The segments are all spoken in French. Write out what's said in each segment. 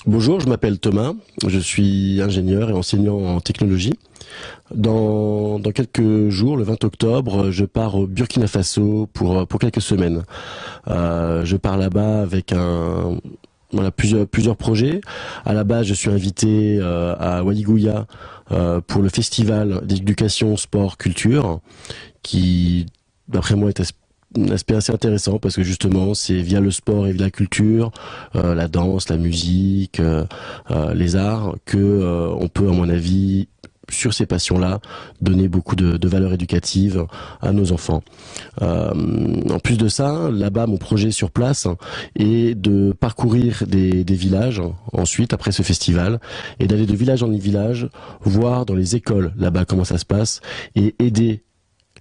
Bonjour, je m'appelle Thomas, je suis ingénieur et enseignant en technologie. Dans quelques jours, le 20 octobre, je pars au Burkina Faso pour quelques semaines. Je pars là-bas avec plusieurs projets. À la base, je suis invité à Ouadigouya pour le festival d'éducation, sport, culture, qui, d'après moi, est un aspect assez intéressant parce que justement c'est via le sport et via la culture, la danse, la musique, les arts que on peut à mon avis sur ces passions-là donner beaucoup de valeurs éducatives à nos enfants. En plus de ça, là-bas mon projet sur place est de parcourir des villages ensuite après ce festival et d'aller de village en village voir dans les écoles là-bas comment ça se passe et aider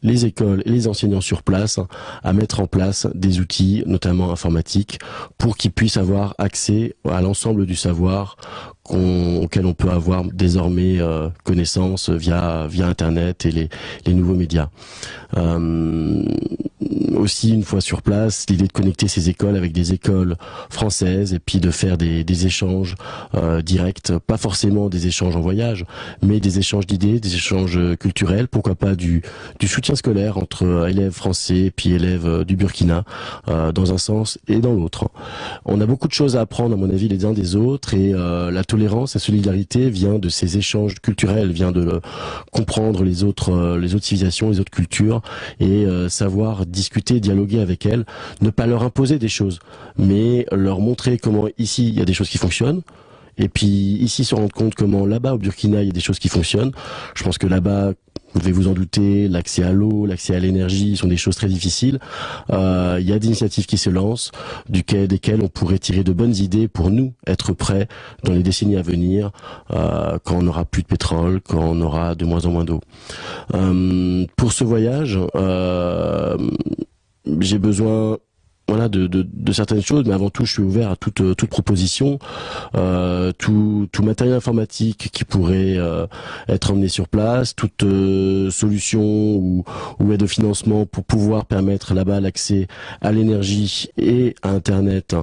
les écoles et les enseignants sur place à mettre en place des outils, notamment informatiques, pour qu'ils puissent avoir accès à l'ensemble du savoir auquel on peut avoir désormais connaissance via Internet et les nouveaux médias. Euh, Aussi, une fois sur place, l'idée de connecter ces écoles avec des écoles françaises et puis de faire des échanges directs, pas forcément des échanges en voyage, mais des échanges d'idées, des échanges culturels, pourquoi pas du soutien scolaire entre élèves français et puis élèves du Burkina, dans un sens et dans l'autre. On a beaucoup de choses à apprendre, à mon avis, les uns des autres, et la tolérance, la solidarité vient de ces échanges culturels, vient de comprendre les autres civilisations, les autres cultures, et savoir discuter, dialoguer avec elles, ne pas leur imposer des choses, mais leur montrer comment ici il y a des choses qui fonctionnent. Et puis ici se rendre compte comment là-bas au Burkina il y a des choses qui fonctionnent. Je pense que là-bas, vous devez vous en douter, l'accès à l'eau, l'accès à l'énergie sont des choses très difficiles. Il y a des initiatives qui se lancent, desquelles on pourrait tirer de bonnes idées pour nous être prêts dans les décennies à venir, quand on n'aura plus de pétrole, quand on aura de moins en moins d'eau. Pour ce voyage, j'ai besoin de certaines choses, mais avant tout je suis ouvert à toute proposition, tout matériel informatique qui pourrait être emmené sur place, toute solution ou aide au financement pour pouvoir permettre là-bas l'accès à l'énergie et à Internet,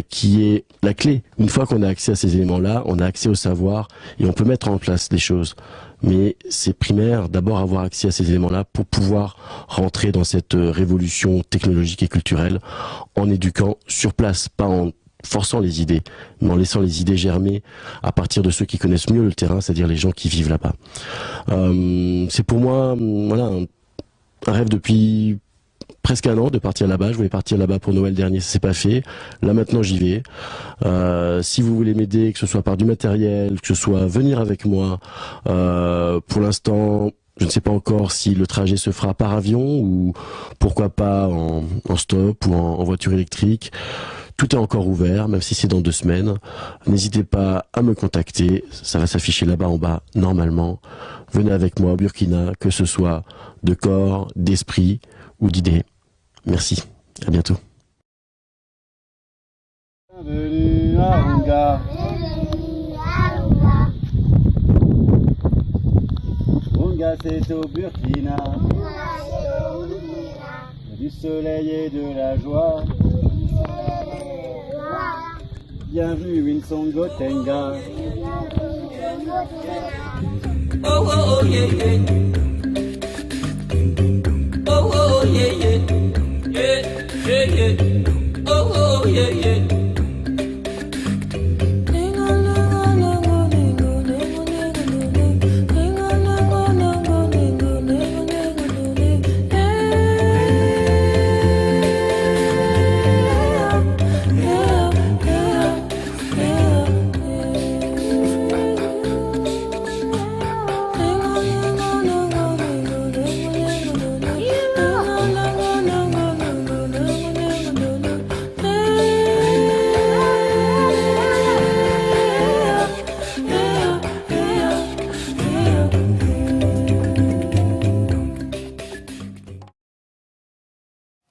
qui est la clé. Une fois qu'on a accès à ces éléments-là, on a accès au savoir et on peut mettre en place des choses. Mais c'est primaire d'abord avoir accès à ces éléments-là pour pouvoir rentrer dans cette révolution technologique et culturelle en éduquant sur place, pas en forçant les idées, mais en laissant les idées germer à partir de ceux qui connaissent mieux le terrain, c'est-à-dire les gens qui vivent là-bas. C'est pour moi un rêve depuis presque un an de partir là-bas. Je voulais partir là-bas pour Noël dernier, ça s'est pas fait. Là maintenant j'y vais. Si vous voulez m'aider, que ce soit par du matériel, que ce soit venir avec moi, pour l'instant je ne sais pas encore si le trajet se fera par avion ou pourquoi pas en stop ou en voiture électrique. Tout est encore ouvert, même si c'est dans 2 semaines. N'hésitez pas à me contacter, ça va s'afficher là-bas en bas normalement. Venez avec moi au Burkina, que ce soit de corps, d'esprit ou d'idées. Merci, à bientôt. Bienvenue à Onga. Onga c'est au Burkina. Du soleil et de la joie. Bienvenue Winsongo Tenga. Oh oh oh yeah yeah. Oh oh yeah yeah. Yeah yeah yeah. Oh oh yeah yeah.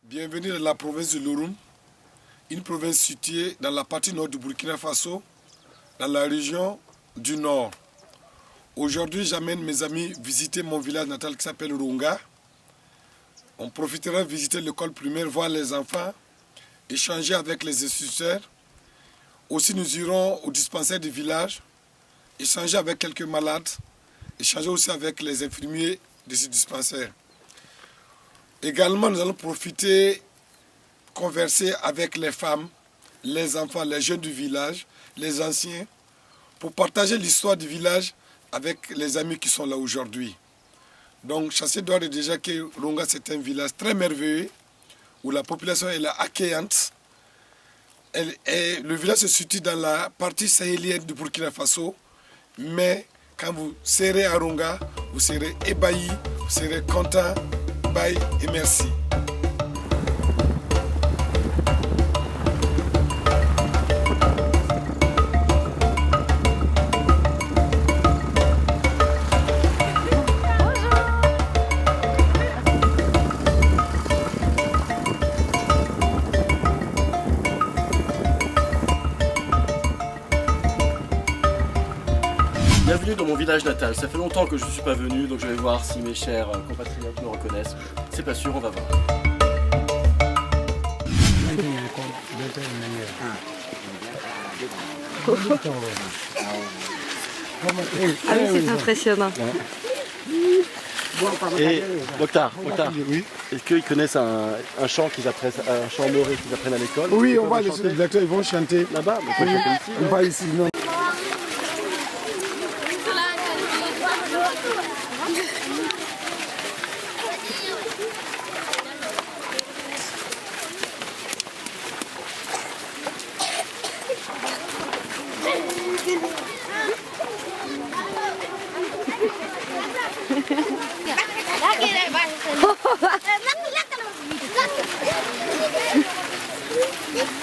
Bienvenue dans la province de Loroum, une province située dans la partie nord du Burkina Faso, dans la région du Nord. Aujourd'hui, j'amène mes amis visiter mon village natal qui s'appelle Runga. On profitera de visiter l'école primaire, voir les enfants, échanger avec les instituteurs. Aussi, nous irons au dispensaire du village, échanger avec quelques malades, échanger aussi avec les infirmiers de ce dispensaire. Également, nous allons profiter, converser avec les femmes, les enfants, les jeunes du village, les anciens, pour partager l'histoire du village avec les amis qui sont là aujourd'hui. Donc, Chassé doit déjà que Runga, c'est un village très merveilleux, où la population est accueillante. Le village se situe dans la partie sahélienne du Burkina Faso, mais quand vous serez à Runga, vous serez ébahis, vous serez content. Bye et merci. Bienvenue dans mon village natal. Ça fait longtemps que je ne suis pas venu, donc je vais voir si mes chers compatriotes me reconnaissent. C'est pas sûr, on va voir. Ah oui, c'est impressionnant. Et Mokhtar, oui. Est-ce qu'ils connaissent un chant qu'ils apprennent, un chant maoré qu'ils apprennent à l'école? Oui, on va les directeurs, ils vont chanter. Là-bas, mais faut chanter ici. Pas ici, non.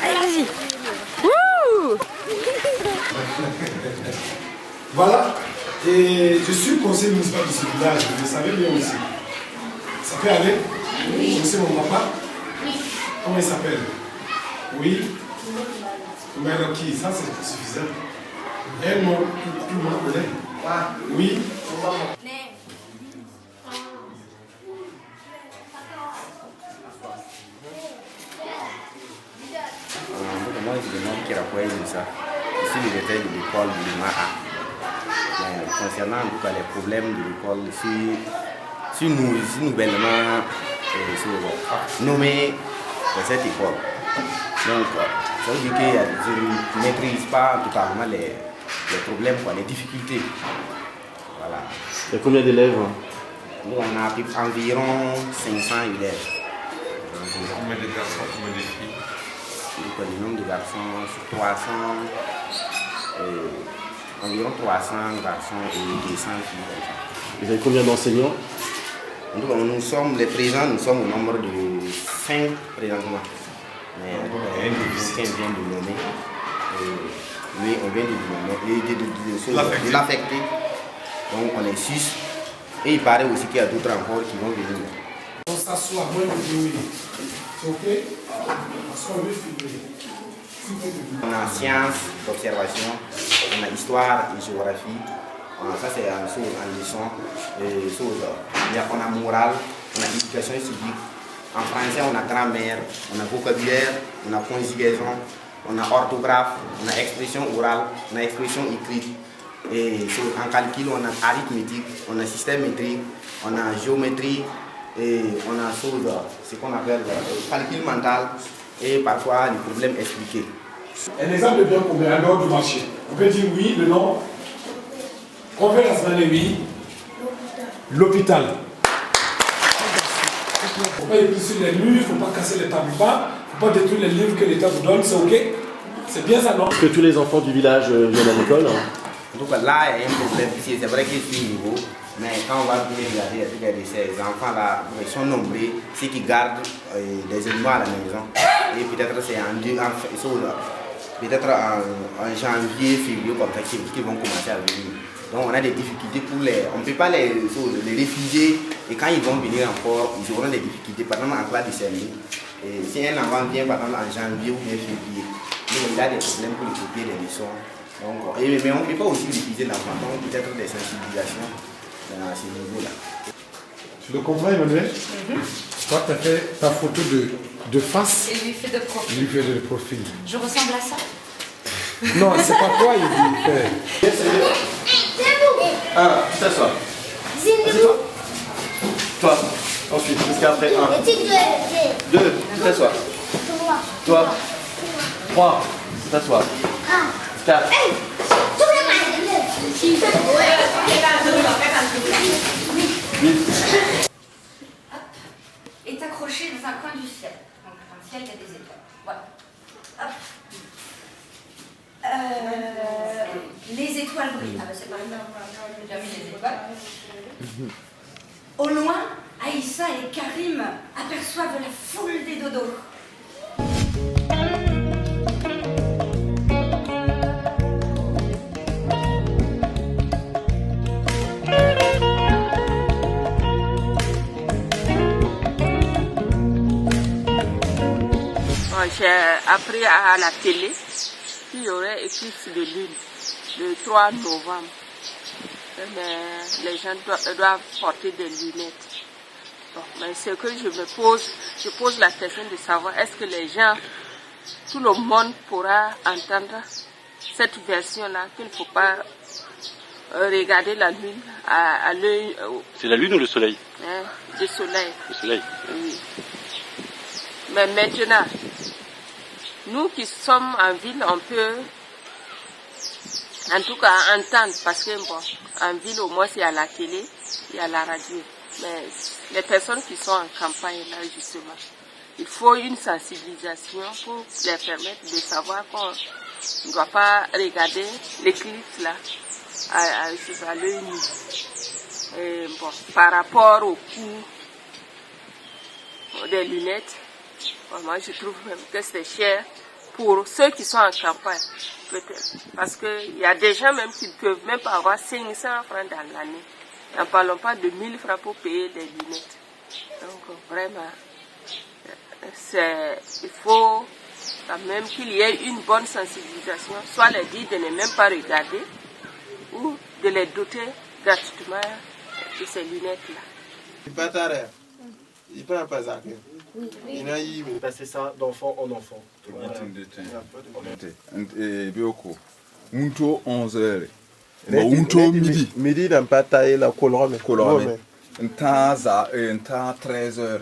Allez, vas-y. Wouh! Voilà, et je suis conseiller municipal de ce village, vous le savez bien aussi. Ça peut aller? Oui. Je sais mon papa? Oui. Comment il s'appelle? Oui. Mais qui? Ça c'est suffisant. Et moi, tout le monde connaît? Oui. Moi, je demande qui a ça. Ici, le directeur de l'école de l'IMAA. Concernant les problèmes de l'école, si nous nouvellement nommés dans cette école. Donc, ça veut dire que je ne maîtrise pas totalement les problèmes, les difficultés. Voilà. Il y a combien d'élèves? Nous, on a environ 500 élèves. Combien de garçons, combien de filles? Le nombre de garçons, 300, environ 300 garçons et 200 filles. Vous avez combien d'enseignants? Nous sommes les présents, nous sommes au nombre de 5 présentement. Mais quelqu'un vient de nommer. Oui, on vient de l'affecter. Donc on est 6. Et il paraît aussi qu'il y a d'autres encore qui vont venir. On s'assoit, moi je dis oui. C'est ok? Parce qu'on veut filmer. On a sciences d'observation, on a histoire et géographie. Ça c'est en leçon. On a morale, on a éducation civique. En français on a grammaire, on a vocabulaire, on a conjugaison, on a orthographe, on a expression orale, on a expression écrite. Et en calcul on a arithmétique, on a système métrique, on a géométrie. Et on a ce qu'on appelle calcul mental et parfois les problèmes expliqués. Un exemple de bien commun, en dehors du marché. On peut dire oui, le nom. On fait la semaine oui. L'hôpital. Il ne faut pas écrire sur les murs, il ne faut pas casser les tables bas, il ne faut pas détruire les livres que l'État vous donne, c'est ok? C'est bien ça, non? Est-ce que tous les enfants du village viennent à l'école? Donc là, il y a un problème ici, c'est vrai qu'il est nouveau. Mais quand on va venir regarder ces enfants-là, ils sont nombreux, ceux qui gardent des animaux à la maison. Et peut-être c'est en janvier, février, comme ça, qu'ils vont commencer à venir. Donc on a des difficultés pour on ne peut pas les réfugier. Et quand ils vont venir encore, ils auront des difficultés, par exemple en classe de CM2. Et si un enfant vient par exemple en janvier ou bien février, il a des problèmes pour les copier les leçons. Donc, mais on ne peut pas aussi refuser l'enfant, donc peut-être des sensibilisations. À ce niveau-là. Tu le comprends, Emmanuel? Toi, tu as fait ta photo de face. Et lui fait de profil. Lui fait de profil. Je ressemble à ça? Non, c'est pas toi, il dit. Un, tu t'assois. Assieds-toi. Toi. Ensuite, jusqu'après. Un. Deux, tu t'assois. Toi. Trois, tu t'assois. Quatre. Est accroché dans un coin du ciel. Donc dans le ciel, il y a des étoiles. Voilà. Hop. Les étoiles brillent. Ah ben c'est pas j'ai déjà mis les étoiles. Au loin, Aïssa et Karim aperçoivent la foule des dodos. J'ai appris à la télé qu'il y aurait éclipse de lune le 3 novembre. Mais les gens doivent porter des lunettes. Bon, mais ce que je pose la question de savoir est-ce que les gens, tout le monde pourra entendre cette version-là, qu'il ne faut pas regarder la lune à l'œil. C'est la lune ou le soleil? Le soleil. Le soleil. Oui. Mais maintenant, nous qui sommes en ville, on peut en tout cas entendre, parce que bon, en ville au moins c'est à la télé, il y a la radio. Mais les personnes qui sont en campagne là justement, il faut une sensibilisation pour les permettre de savoir qu'on ne doit pas regarder l'éclipse là à l'œil nu. Et bon, par rapport au coût des lunettes, moi je trouve même que c'est cher pour ceux qui sont en campagne, peut-être. Parce qu'il y a des gens même qui ne peuvent même pas avoir 500 francs dans l'année. N'en parlons pas de 1000 francs pour payer des lunettes. Donc vraiment, il faut quand même qu'il y ait une bonne sensibilisation, soit les dire de ne même pas regarder, ou de les doter gratuitement de ces lunettes-là. Il peut pas ça. Il a passer ça d'enfant en enfant. Unto 11h. Unto midi. Midi n'a pas taillé la colorame. Un temps 13h.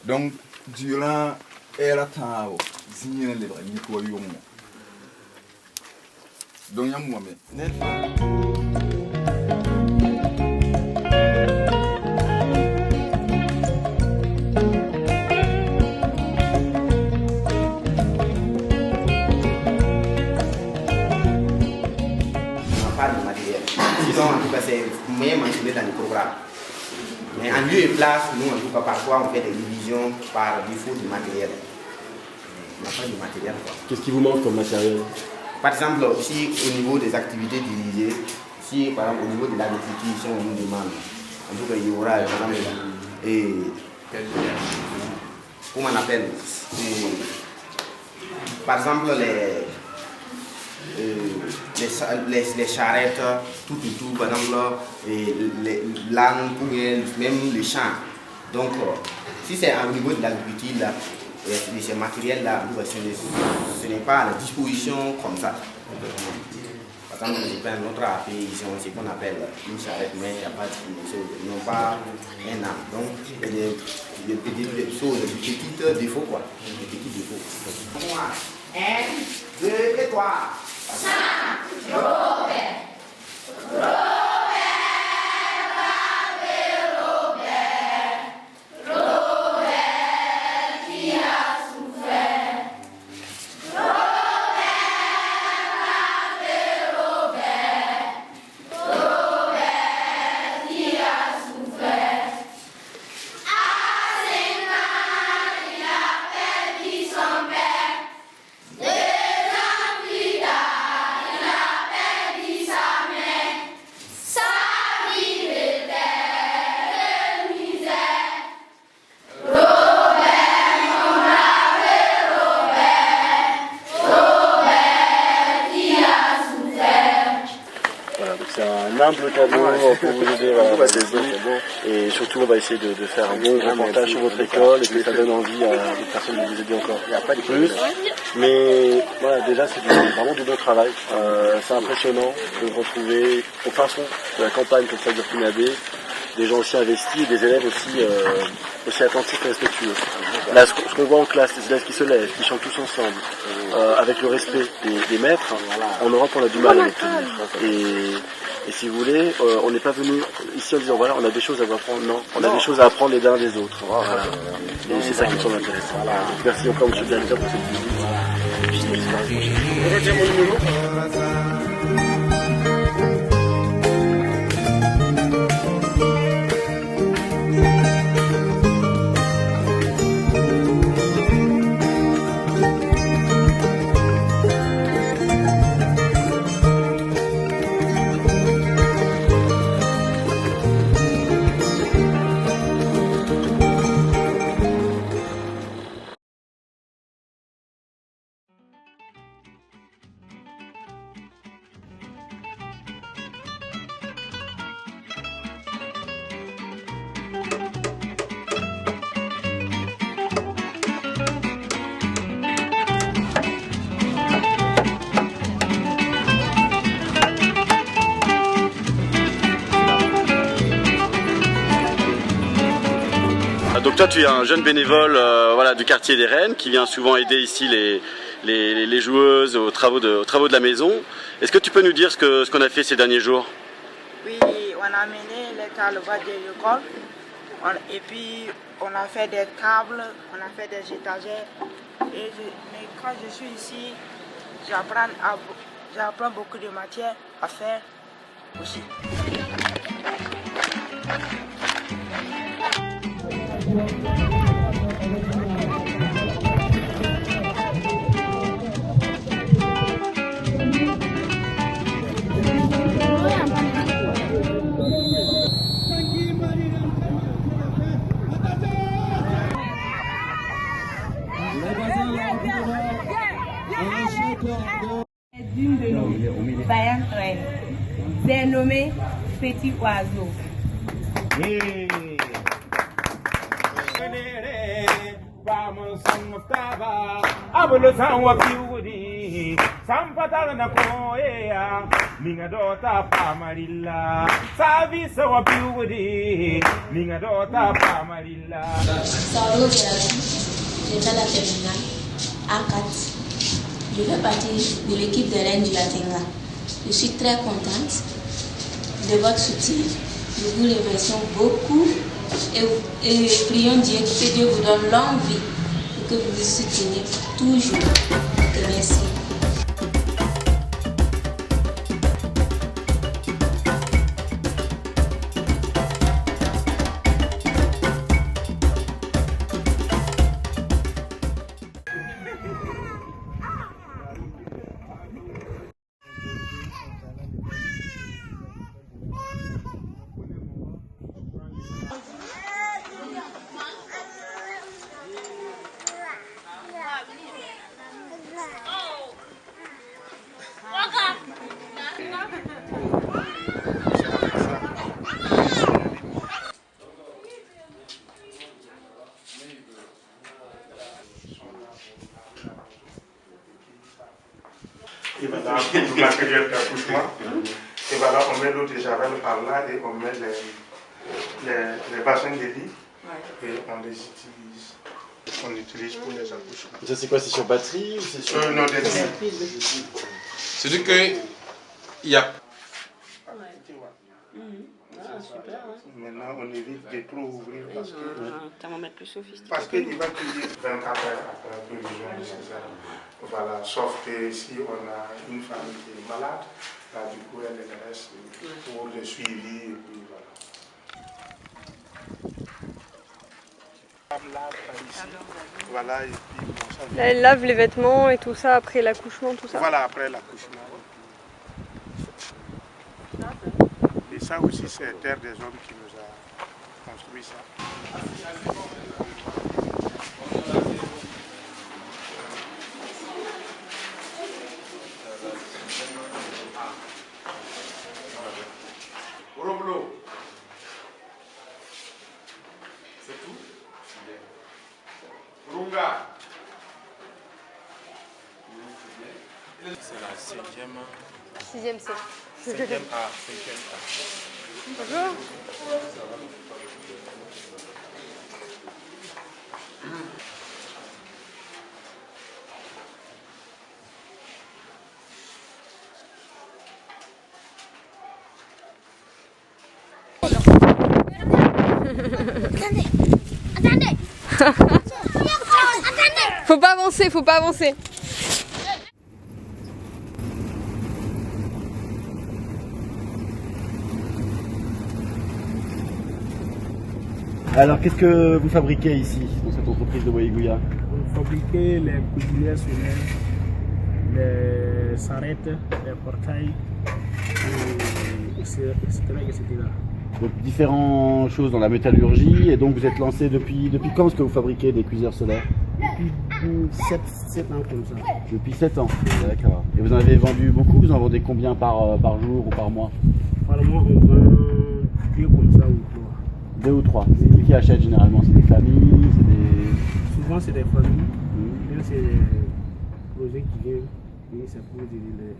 Donc, durant la temps, il y a des gens donc, il y a moi. En tout cas, c'est moyen mentionné dans le programme. Mais en lieu et place, nous, en tout cas, parfois, on fait des divisions par défaut du matériel. On n'a pas du matériel. Qu'est-ce qui vous manque comme matériel? Par exemple, si au niveau des activités dirigées, si par exemple au niveau de l'agriculture, si on nous demande, en tout cas, il y aura, par exemple, comment on appelle, par exemple, les charrettes, tout, par exemple, l'âne, même les champs. Donc, si c'est au niveau de l'agriculture, de ces matériels-là, ce n'est pas à la disposition comme ça. Par exemple, je prends notre AP, ici, on sait qu'on appelle une charrette, mais il n'y a pas de non pas un âne. Donc, il y a des choses, des petits défauts, quoi. Des petits défauts. 1, 2 et 3. Son père, 2 ans plus tard, il appelle c'est un humble cadeau pour vous aider. Voilà, et surtout, on va essayer de faire un bon reportage sur votre école et que ça donne envie à d'autres personnes de vous aider encore. Il n'y a pas de plus. Mais voilà, déjà, c'est vraiment du bon travail. C'est impressionnant de retrouver au fin fond de la campagne comme ça de Burkinabé des gens aussi investis et des élèves aussi attentifs et respectueux. Là, ce qu'on voit en classe, les élèves qui se lèvent, qui chantent tous ensemble, avec le respect des maîtres, en Europe on a du mal à l'obtenir. Et si vous voulez, on n'est pas venu ici en disant voilà, on a des choses à vous apprendre. Non, on a des choses à apprendre les uns des autres. Voilà. Et c'est ça qui me semble intéressant. Donc, merci encore, monsieur le directeur, pour cette visite. Retiens mon numéro. Donc toi tu es un jeune bénévole voilà, du quartier des Rennes qui vient souvent aider ici les joueuses aux travaux de la maison. Est-ce que tu peux nous dire ce qu'on a fait ces derniers jours? Oui, on a mené les calvaires de l'école et puis on a fait des tables, on a fait des étagères. Mais quand je suis ici, j'apprends beaucoup de matières à faire aussi. D'une de nos vaillantes reines. C'est nommé Petit Oiseau. J'étais à la terminale A4. Je fais partie de l'équipe des Reines du Latinga. Je suis très contente de votre soutien. Nous vous remercions beaucoup et prions Dieu que Dieu vous donne longue vie et que vous vous souteniez toujours. Et merci. Et voilà, pour la période d'accouchement. Et voilà, on met l'eau de javel par là et on met les bassins de lit et on les utilise. On utilise pour les accouchements. Ça c'est quoi? C'est sur batterie ou c'est sur... Non, des C'est-à-dire qu'il y a... Maintenant, on évite de trop ouvrir parce que... thermomètre plus sophistiqué. Parce qu'il va cuire 24 heures après la prévision de césarienne. Voilà, sauf que si on a une femme qui est malade, là du coup elle reste pour le suivi et puis voilà. Voilà, et puis bon, ça... Là, elle lave les vêtements et tout ça après l'accouchement, tout ça. Voilà, après l'accouchement. Et ça aussi, c'est Terre des Hommes qui nous a construit ça. 6e C. 5e A, 5e A. Bonjour. Attendez. Faut pas avancer, faut pas avancer. Alors, qu'est-ce que vous fabriquez ici, dans cette entreprise de Boyigouya? Vous fabriquez les couturières solaires, les sarrettes, les portails, etc. Donc, différentes choses dans la métallurgie, et donc vous êtes lancé depuis quand est-ce que vous fabriquez des cuiseurs solaires? Depuis 7 ans comme ça. Depuis 7 ans, d'accord. Et vous en avez vendu beaucoup? Vous en vendez combien par jour ou par mois? Par mois, on vend 2 comme ça ou 3. 2 ou 3. C'est qui achète généralement? C'est des familles? Souvent c'est des familles. Là c'est des projets qui viennent. Et c'est pour aider les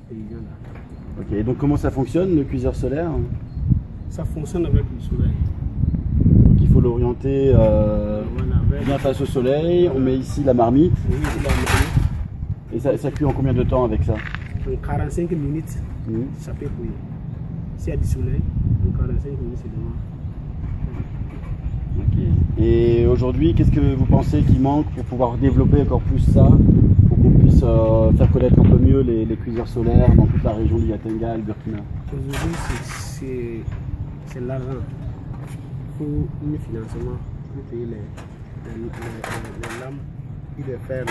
paysans là. Ok, et donc comment ça fonctionne le cuiseur solaire? Ça fonctionne avec le soleil. Donc il faut l'orienter bien face au soleil. On met ici la marmite. Oui, la marmite. Et ça cuit en combien de temps avec ça? En 45 minutes, ça peut cuire. S'il y a du soleil, en 45 minutes c'est demain. Okay. Et aujourd'hui, qu'est-ce que vous pensez qu'il manque pour pouvoir développer encore plus ça, pour qu'on puisse faire connaître un peu mieux les cuiseurs solaires dans toute la région d'Iyatenga et le Burkina? Aujourd'hui, c'est l'argent. Il faut un financement pour payer les lames et les fers.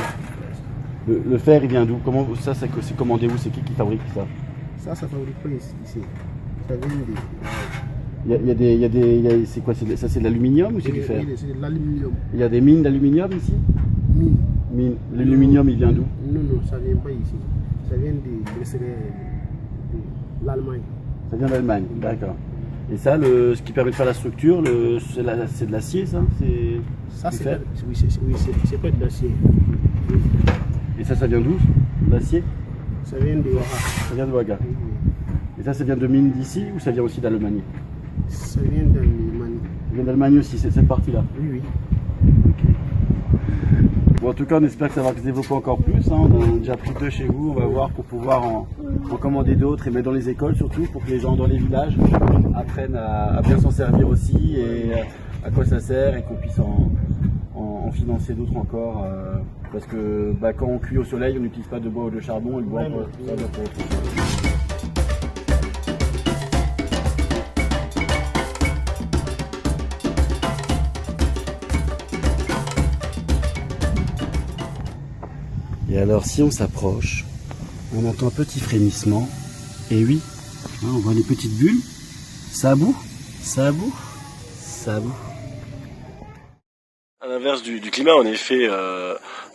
Le fer, il vient d'où? Comment ça, c'est commandé où? C'est qui fabrique ça? Ça fabrique pas ici. Ça vient des... c'est quoi? Ça c'est de l'aluminium ou c'est du fer? Oui, c'est de l'aluminium. Il y a des mines d'aluminium ici? Mine. L'aluminium, il vient d'où? Non, ça vient pas ici. Ça vient de l'Allemagne. Ça vient d'Allemagne, d'accord. Et ça, ce qui permet de faire la structure, c'est de l'acier, ça? Ça, c'est pas de l'acier. Et ça vient d'où? L'acier? Ça vient de Ouaga. Ça vient de Ouaga. Et ça vient de mines d'ici ou ça vient aussi d'Allemagne? Ça vient d'Allemagne. Ça vient d'Allemagne aussi, c'est cette partie-là? Oui. Ok. Bon, en tout cas, on espère que ça va se développer encore plus. On a déjà pris 2 chez vous, on va voir pour pouvoir en commander d'autres et mettre dans les écoles surtout pour que les gens dans les villages apprennent à bien s'en servir aussi et à quoi ça sert et qu'on puisse en financer d'autres encore. Parce que quand on cuit au soleil, on n'utilise pas de bois ou de charbon, et le bois ça doit pour autre chose. Et alors si on s'approche, on entend un petit frémissement, et oui, on voit les petites bulles, ça aboie, ça aboie, ça aboie. À l'inverse du climat, en effet,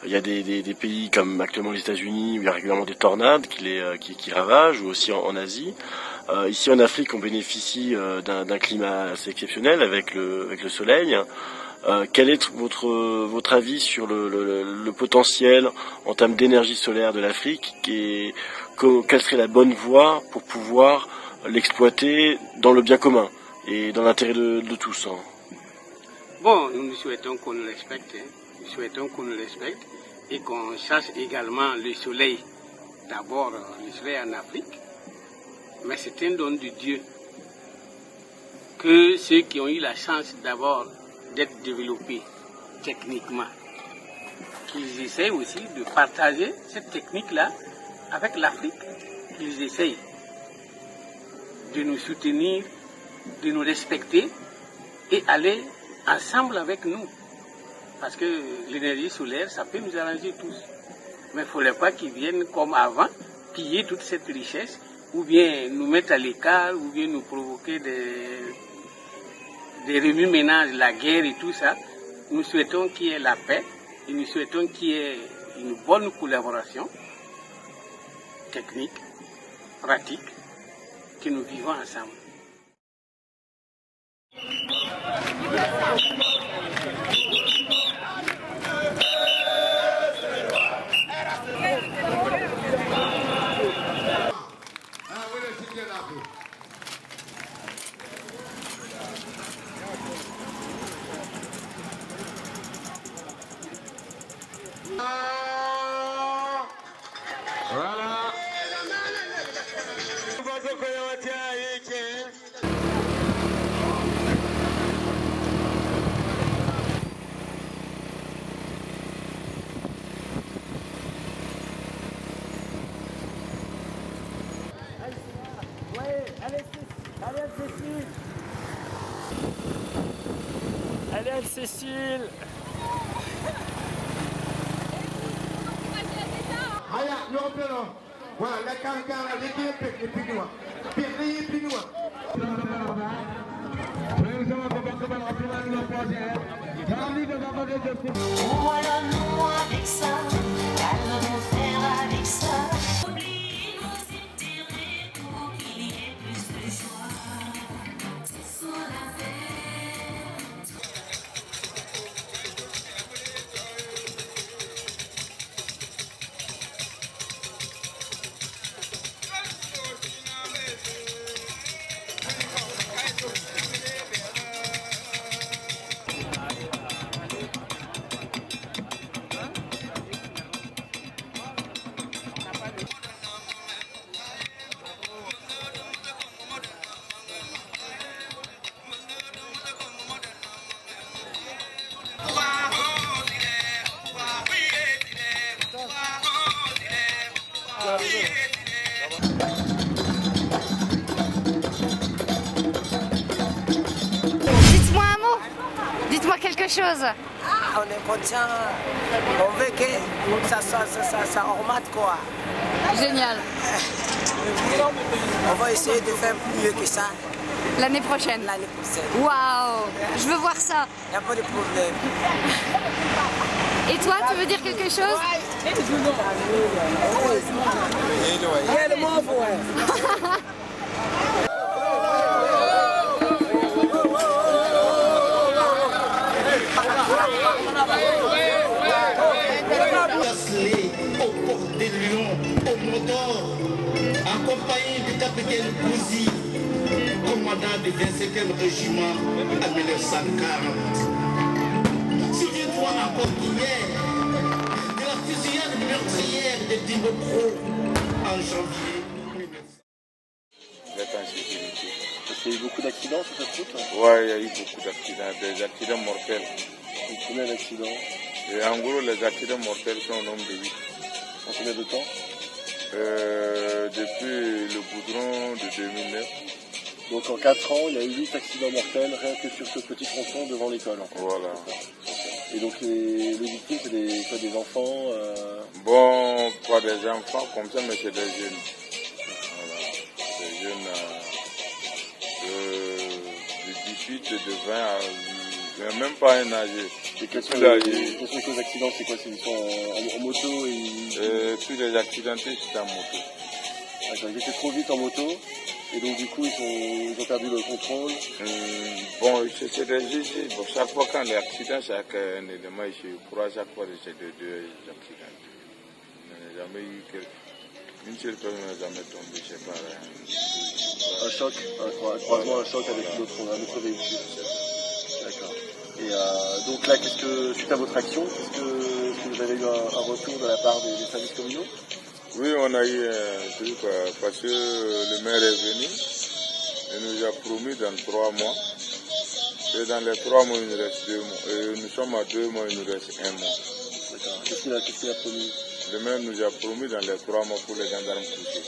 il y a des pays comme actuellement les États-Unis où il y a régulièrement des tornades qui ravagent, ou aussi en Asie. Ici en Afrique, on bénéficie d'un climat assez exceptionnel avec le soleil. Quel est votre avis sur le potentiel en termes d'énergie solaire de l'Afrique et quelle serait la bonne voie pour pouvoir l'exploiter dans le bien commun et dans l'intérêt de tous? Bon, nous souhaitons qu'on nous respecte, nous souhaitons qu'on nous respecte et qu'on cherche également le soleil. D'abord, le soleil en Afrique, mais c'est un don de Dieu que ceux qui ont eu la chance d'abord d'être développés techniquement, qu'ils essayent aussi de partager cette technique-là avec l'Afrique, qu'ils essayent de nous soutenir, de nous respecter et aller ensemble avec nous. Parce que l'énergie solaire, ça peut nous arranger tous. Mais il ne faudrait pas qu'ils viennent comme avant, piller toute cette richesse, ou bien nous mettre à l'écart, ou bien nous provoquer des remue-ménages, la guerre et tout ça. Nous souhaitons qu'il y ait la paix et nous souhaitons qu'il y ait une bonne collaboration technique, pratique, que nous vivons ensemble. Allez, Cécile. Voilà, la cancan, les deux pieds, les pieds noirs. Les pieds noirs. Voilà-nous avec ça, qu'allons-nous faire avec ça? Oubliez nos intérêts pour qu'il y ait plus de joie. C'est son affaire. Dites-moi un mot. Dites-moi quelque chose. On est content. On veut que ça augmente quoi. Génial. On va essayer de faire mieux que ça. L'année prochaine. L'année prochaine. Waouh. Je veux voir ça. Il n'y a pas de problème. Et toi, tu veux dire quelque chose? Au port des lions, au moteur, accompagné du capitaine Bouzi, commandant du 25e régiment en 1940. Souviens-toi encore hier de la fusillade meurtrière de Dimopro en janvier 1900. Parce qu'il y a eu beaucoup d'accidents sur cette route? Ouais, il y a eu beaucoup d'accidents, des accidents mortels. Combien d'accidents? Et en gros, les accidents mortels sont au nombre de 8. En combien de temps? Depuis le goudron de 2009. Donc en 4 ans, il y a eu 8 accidents mortels rien que sur ce petit tronçon devant l'école. Voilà. Et donc les victimes, c'est des enfants Bon, pas des enfants comme ça, mais c'est des jeunes. Voilà. Des jeunes de 18, de 20 à... même pas un âgé. Et quels sont les accidents? C'est quoi? Ils sont en moto et... Tous les accidentés, c'était en moto. D'accord, ils étaient trop vite en moto et donc du coup ils ont perdu le contrôle. Bon, c'est des GG. Bon, chaque fois quand les accidents, chaque élément, je crois chaque fois c'est de 2 accidents. Il n'y a jamais eu une seule personne n'a jamais tombé, je sais pas. Un choc, un croisement, un choc avec un autre véhicule. D'accord. Et donc là, suite à votre action, est-ce que vous avez eu un retour de la part des services communaux? Oui, on a eu un truc parce que le maire est venu et nous a promis dans 3 mois. Et dans les 3 mois, il nous reste 2 mois. Et nous sommes à 2 mois, il nous reste 1 mois. D'accord. Qu'est-ce qu'il a promis? Le maire nous a promis dans les 3 mois pour les gendarmes couchés.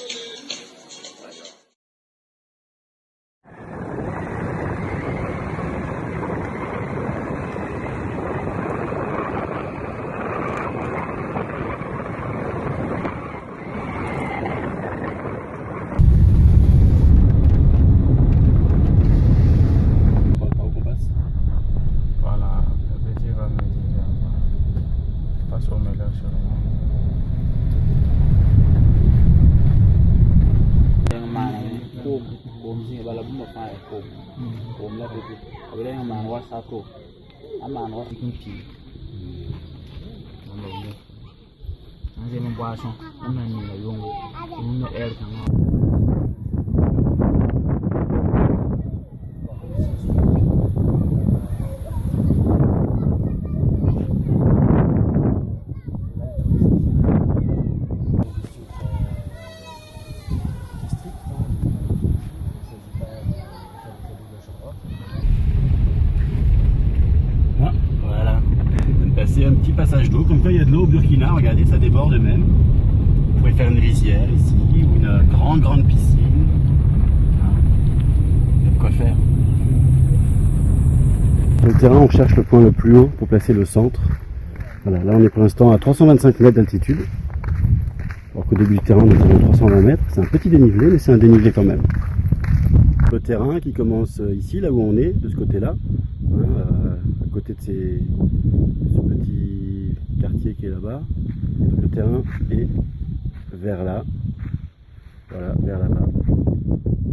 barrage d'eau. Comme quoi il y a de l'eau au Burkina, regardez, ça déborde même. Vous pouvez faire une rizière ici, ou une grande piscine. Il y a de quoi faire. Le terrain, on cherche le point le plus haut pour placer le centre. Voilà, là on est pour l'instant à 325 mètres d'altitude. Alors qu'au début du terrain, on est à 320 mètres. C'est un petit dénivelé, mais c'est un dénivelé quand même. Le terrain qui commence ici, là où on est, de ce côté-là, à côté de ce petit quartier qui est là-bas. Le terrain est vers là, voilà, vers là-bas.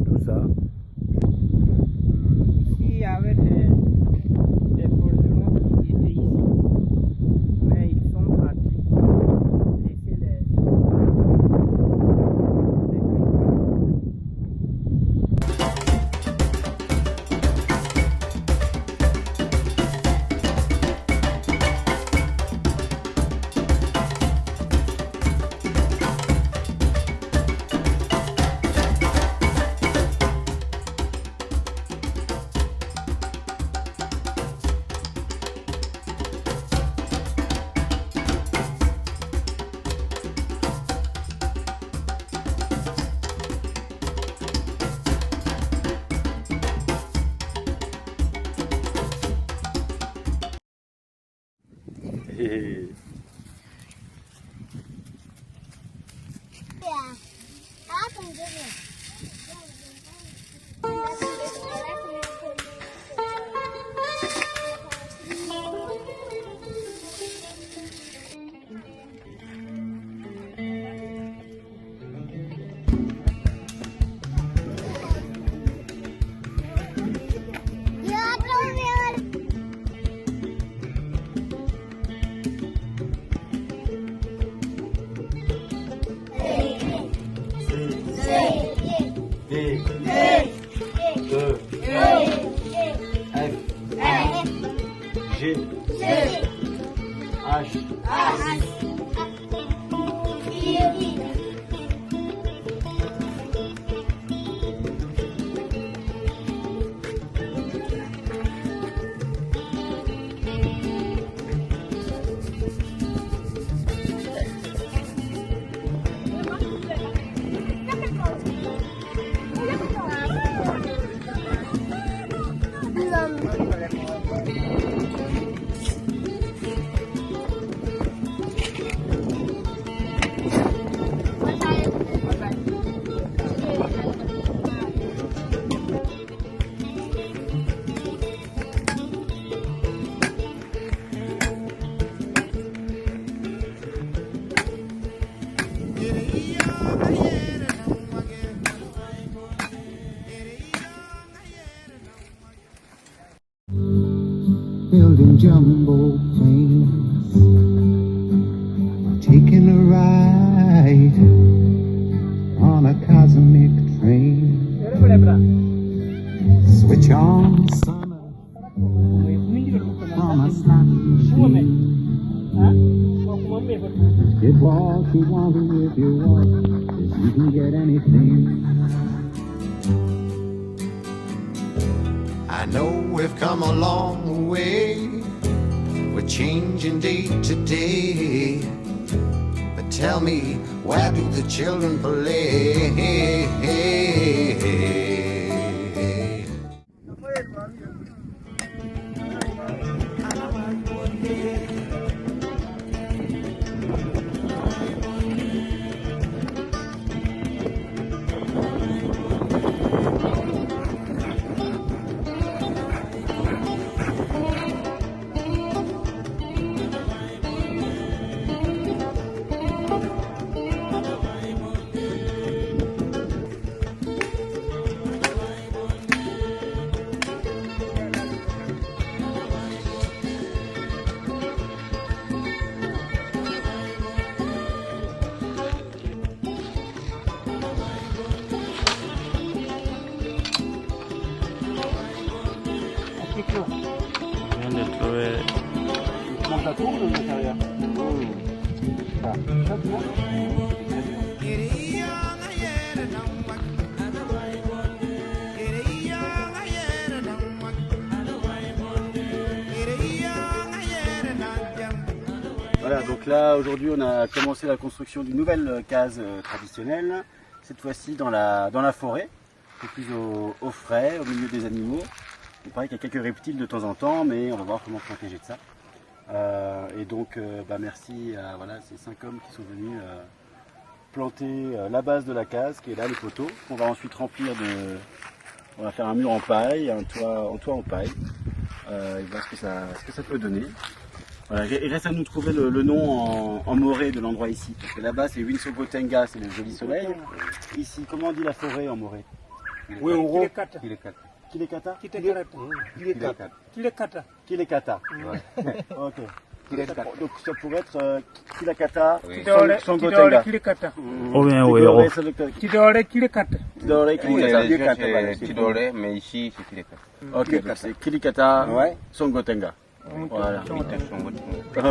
Tout ça. S'il y avait des polluants qui étaient ici, mais ils sont partis. Laisser les... Et... Building jumbo planes, taking a ride on a cosmic train. Switch on summer from a slot machine. Get what you want if you want, 'cause you can get anything. I know we've come a long way. We're changing day to day. But tell me, where do the children play? Je viens de trouver. Monte la tour de l'intérieur. Voilà, donc là aujourd'hui on a commencé la construction d'une nouvelle case traditionnelle, cette fois-ci dans la forêt, un peu plus au frais, au milieu des animaux. Il paraît qu'il y a quelques reptiles de temps en temps, mais on va voir comment protéger de ça. Et donc merci à ces 5 hommes qui sont venus planter la base de la case qui est là, les poteaux, qu'on va ensuite remplir de... On va faire un mur en paille, un toit en paille, et voir ce que ça peut donner. Voilà, il reste à nous trouver le nom en moré de l'endroit ici, parce que là-bas c'est Winsogotenga, c'est le joli soleil. Ici, comment on dit la forêt en moré? Oui, on Kilekata. Kilekata? Kilekata. Kilekata. Ok. Donc ça pourrait être Kilekata, Songotenga. Kilekata. Ou bien Wero. Tidore Kilekata. Tidore Kilekata. Tidore, mais ici c'est Kilekata. Ok, donc c'est Kilikata, Songotenga. Voilà.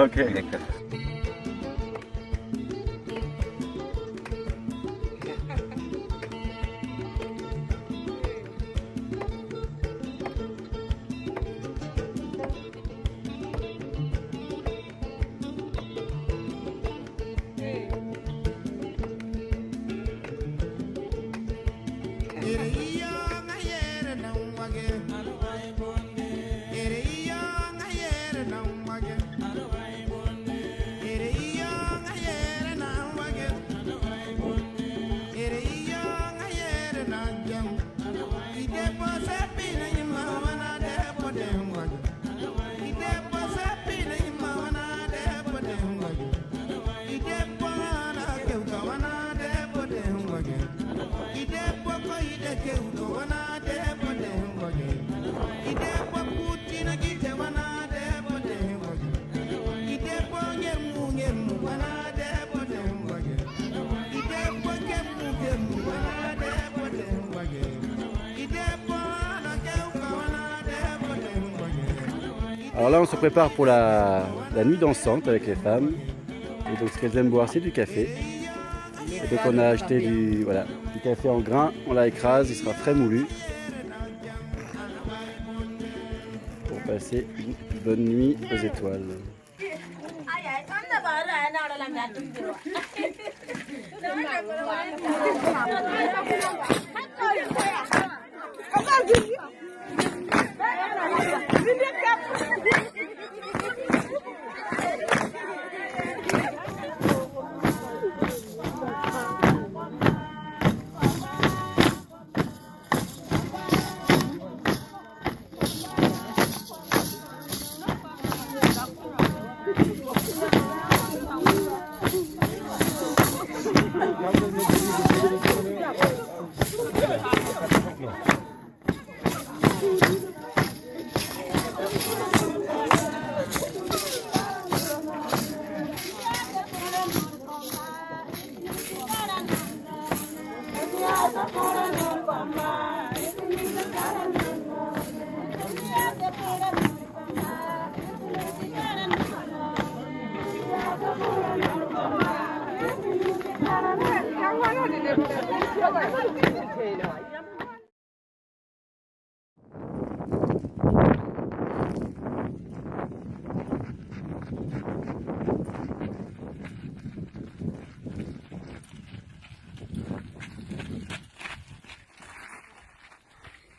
Ok. Alors là on se prépare pour la nuit dansante avec les femmes. Et donc ce qu'elles aiment boire c'est du café. Et donc on a acheté du café en grains, on la écrase, il sera frais moulu. Pour passer une bonne nuit aux étoiles.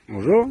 Bonjour.